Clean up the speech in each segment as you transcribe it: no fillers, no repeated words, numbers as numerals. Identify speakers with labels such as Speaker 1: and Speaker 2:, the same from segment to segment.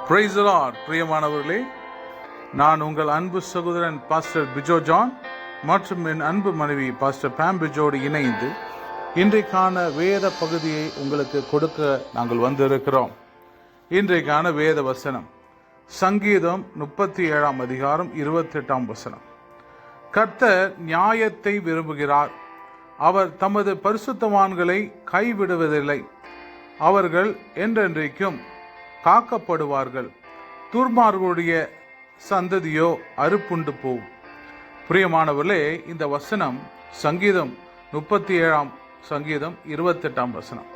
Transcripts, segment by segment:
Speaker 1: Praise the Lord. பிரியமானவர்களே, நான் உங்கள் அன்பு சகோதரன் பாஸ்டர் பிஜோ ஜான் மற்றும் என் அன்பு மனைவி பாஸ்டர் பாம் பிஜோடு இணைந்து இன்றைக்கான வேத பகுதியை உங்களுக்கு கொடுக்க நாங்கள் வந்திருக்கிறோம். இன்றைக்கான வேத வசனம் சங்கீதம் 37 அதிகாரம் 28 வசனம். கர்த்தர் நியாயத்தை விரும்புகிறார், அவர் தமது பரிசுத்தவான்களை கைவிடுவதில்லை, அவர்கள் என்றென்றைக்கும் காக்கப்படுவார்கள், துர்மார்களுடைய சந்ததியோ அறுப்புண்டு போகும். பிரியமானவர்களே, இந்த வசனம் சங்கீதம் 37 சங்கீதம் 28 வசனம்.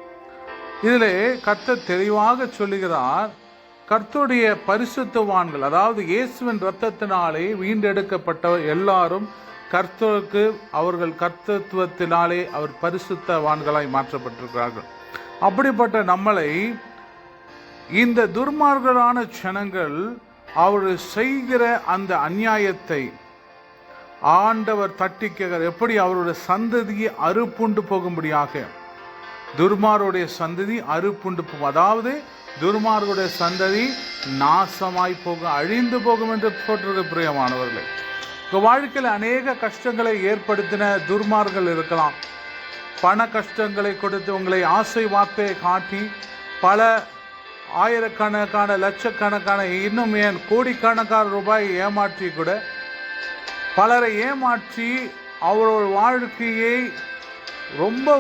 Speaker 1: இதிலே கர்த்தர் தெளிவாக சொல்லுகிறார், கர்த்தருடைய பரிசுத்தவான்கள், அதாவது இயேசுவின் இரத்தத்தினாலே வீண்டெடுக்கப்பட்டவர் எல்லாரும் கர்த்தருக்கு அவர்கள் கர்த்தத்துவத்தினாலே அவர் பரிசுத்தவான்களாய் மாற்றப்பட்டிருக்கிறார்கள். அப்படிப்பட்ட நம்மளை இந்த துர்மார்கரான ஜனங்கள் அவர்கள் செய்கிற அந்த அநியாயத்தை ஆண்டவர் தட்டிக்கிறார். எப்படி அவருடைய சந்ததியை அறுப்புண்டு போகும்படியாக, துர்மாருடைய சந்ததி அறுப்புண்டு போகும், அதாவது துர்மார்களுடைய சந்ததி நாசமாய் போகும், அழிந்து போகும் என்று போட்டிருக்க. பிரியமானவர்களே, உங்கள் வாழ்க்கையில் அநேக கஷ்டங்களை ஏற்படுத்தின துர்மார்கள் இருக்கலாம். பண கஷ்டங்களை கொடுத்து உங்களை ஆசை வார்த்தையை காட்டி பல ஆயிரக்கணக்கான லட்சக்கணக்கான இன்னும் ஏன் கோடிக்கணக்கான ரூபாய் ஏமாற்றி கூட பலரை ஏமாற்றி அவரோட வாழ்க்கையை ரொம்ப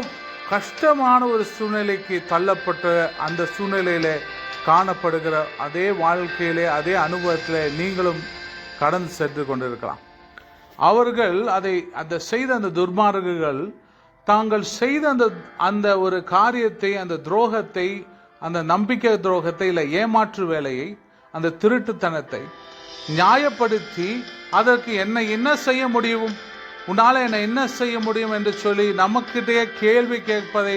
Speaker 1: கஷ்டமான ஒரு சூழ்நிலைக்கு தள்ளப்பட்ட அந்த சூழ்நிலையில காணப்படுகிற அதே வாழ்க்கையிலே அதே அனுபவத்தில் நீங்களும் கடந்து சென்று கொண்டிருக்கலாம். அவர்கள் அதை செய்த அந்த துர்மார்கர்கள் தாங்கள் செய்த அந்த ஒரு காரியத்தை, அந்த துரோகத்தை, அந்த நம்பிக்கை துரோகத்தை, இல்லை ஏமாற்று வேலையை, அந்த திருட்டுத்தனத்தை நியாயப்படுத்தி அதற்கு என்ன செய்ய முடியும், உன்னால் என்ன செய்ய முடியும் என்று சொல்லி நமக்கிட்டே கேள்வி கேட்பதை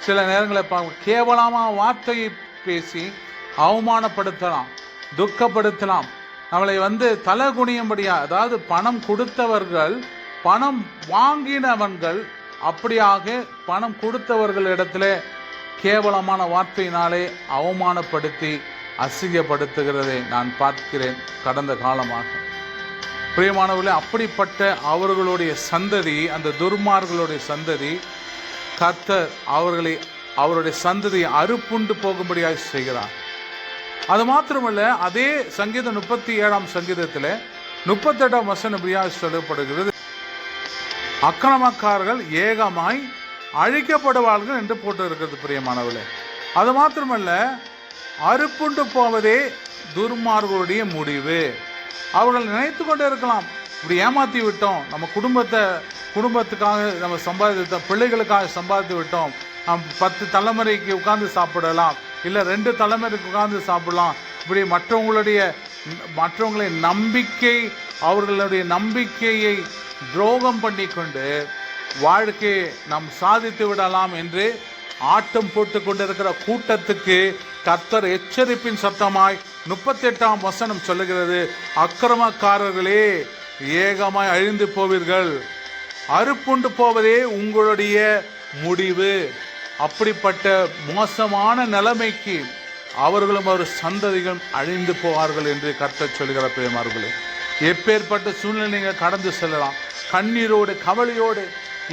Speaker 1: சில நேரங்களில் கேவலமாக வார்த்தையை பேசி அவமானப்படுத்தலாம், துக்கப்படுத்தலாம், நம்மளை தலை குனியும்படியா, அதாவது பணம் கொடுத்தவர்கள் பணம் வாங்கினவர்கள் அப்படியாக பணம் கொடுத்தவர்களிடத்துல கேவலமான வார்த்தையினாலே அவமானப்படுத்தி அசிங்கப்படுத்துகிறதை நான் பார்க்கிறேன் கடந்த காலமாக. பிரியமானவர்களே, அப்படிப்பட்ட அவர்களுடைய சந்ததி, அந்த துர்மார்களுடைய சந்ததி, கர்த்தர் அவருடைய சந்ததியை அறுப்புண்டு போகும்படியாக செய்கிறார். அது மாத்திரமல்ல, அதே சங்கீதம் 37 சங்கீதத்தில் 38 வசனம் இப்படியாக சொல்லப்படுகிறது, அக்கிரமக்காரர்கள் ஏகமாய் அழிக்கப்படுவார்கள் என்று போட்டு இருக்கிறது. பிரியமானவர்களே, அது மாத்திரமல்ல, அறுப்புண்டு போவதே துர்மார்களுடைய முடிவு. அவர்கள் நினைத்து கொண்டே இருக்கலாம், இப்படி ஏமாற்றி விட்டோம், நம்ம குடும்பத்துக்காக நம்ம சம்பாதித்த பிள்ளைகளுக்காக சம்பாதித்து விட்டோம், நாம் 10 தலைமுறைக்கு உட்கார்ந்து சாப்பிடலாம், இல்லை 2 தலைமுறைக்கு உட்கார்ந்து சாப்பிடலாம், இப்படி மற்றவங்களை நம்பிக்கை, அவர்களுடைய நம்பிக்கையை துரோகம் பண்ணி கொண்டு வாழ்க்கையை நாம் சாதித்து விடலாம் என்று ஆட்டம் போட்டு கொண்டிருக்கிற கூட்டத்துக்கு கர்த்தர் எச்சரிப்பின் சத்தமாய் 38 வசனம் சொல்லுகிறது, அக்கிரமக்காரர்களே ஏகமாய் அழிந்து போவீர்கள், அறுப்புண்டு போவதே உங்களுடைய முடிவு. அப்படிப்பட்ட மோசமான நிலைமைக்கு அவர்களும் அவர் சந்ததிகளும் அழிந்து போவார்கள் என்று கர்த்தர் சொல்லுகிற பிரியமானவர்களே, எப்பேற்பட்ட சூழ்நிலை நீங்கள் கடந்து செல்லலாம். கண்ணீரோடு கவலையோடு,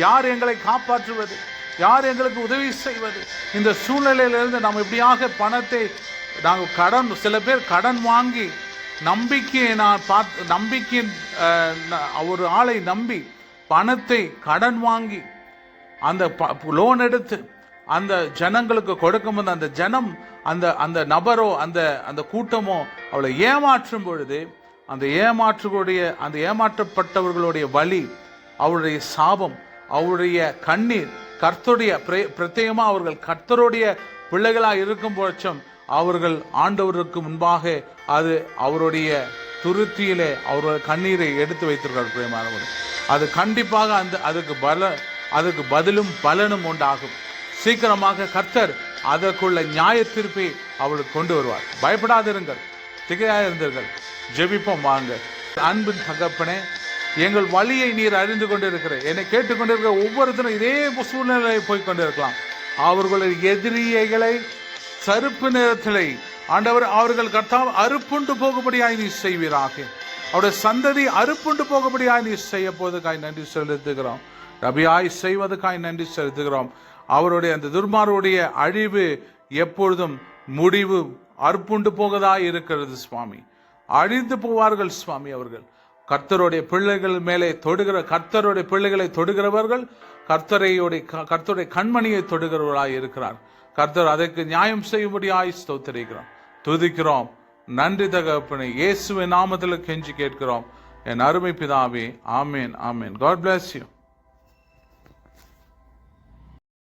Speaker 1: யார் எங்களை காப்பாற்றுவது, யார் எங்களுக்கு உதவி செய்வது, இந்த சூழ்நிலையிலிருந்து நாம் இப்படியாக பணத்தை நாங்கள் சில பேர் கடன் வாங்கி நம்பிக்கையின் ஒரு ஆளை நம்பி பணத்தை கடன் வாங்கி அந்த லோன் எடுத்து அந்த ஜனங்களுக்கு கொடுக்கும்போது அந்த ஜனம் அந்த நபரோ அந்த கூட்டமோ அவளை ஏமாற்றும் பொழுது அந்த ஏமாற்றப்பட்டவர்களுடைய வலி, அவருடைய சாபம், அவருடைய கண்ணீர், கர்த்தருடைய பிரத்யேகமாக அவர்கள் கர்த்தருடைய பிள்ளைகளாக இருக்கும் பட்சம் அவர்கள் ஆண்டவருக்கு முன்பாக அது அவருடைய துருத்தியிலே அவருடைய கண்ணீரை எடுத்து வைத்திருக்கிறார். பிரியமானவர்கள், அது கண்டிப்பாக அதுக்கு பதிலும் பலனும் உண்டாகும். சீக்கிரமாக கர்த்தர் அதற்குள்ள நியாய தீர்ப்பை அவளுக்கு கொண்டு வருவார். பயப்படாதிருங்கள், திகையாயிருந்தீர்கள். ஜெபிப்போம் வாங்க. அன்பின் தகப்பனே, எங்கள் வழியை நீர் அறிந்து கொண்டிருக்கிற, என்னை கேட்டுக்கொண்டிருக்கிற ஒவ்வொருத்தரும் இதே சூழ்நிலையை போய்கொண்டிருக்கலாம். அவர்களுடைய எதிரிகளை சருப்பு நிறத்திலே ஆண்டவர் அவர்கள் கர்த்தாவே அறுப்புண்டு போகும்படியாய் நீ செய்வீராக. அவருடைய சந்ததி அறுப்புண்டு போகும்படியாய் நீ செய்ய போவதற்காய் நன்றி செலுத்துகிறோம். ரபியாய் செய்வதற்காய் நன்றி செலுத்துகிறோம். அவருடைய அந்த துர்மாருடைய அழிவு எப்பொழுதும் முடிவு அறுப்புண்டு போகதாய் இருக்கிறது சுவாமி. அழிந்து போவார்கள் சுவாமி. அவர்கள் கர்த்தருடைய பிள்ளைகள் மேலே தொடுகிற, கர்த்தருடைய பிள்ளைகளை தொடுகிறவர்கள் கர்த்தருடைய கண்மணியை தொடுகிறவர்களாய் இருக்கிறார். கர்த்தர் அதற்கு நியாயம் செய்யும்படியாய் ஸ்தோத்திரிக்கிறோம், துதிக்கிறோம். நன்றி தகப்பனே, இயேசுவின் நாமத்தில் கெஞ்சி கேட்கிறோம் என் அருமை பிதாவே. ஆமேன், ஆமேன். God bless you.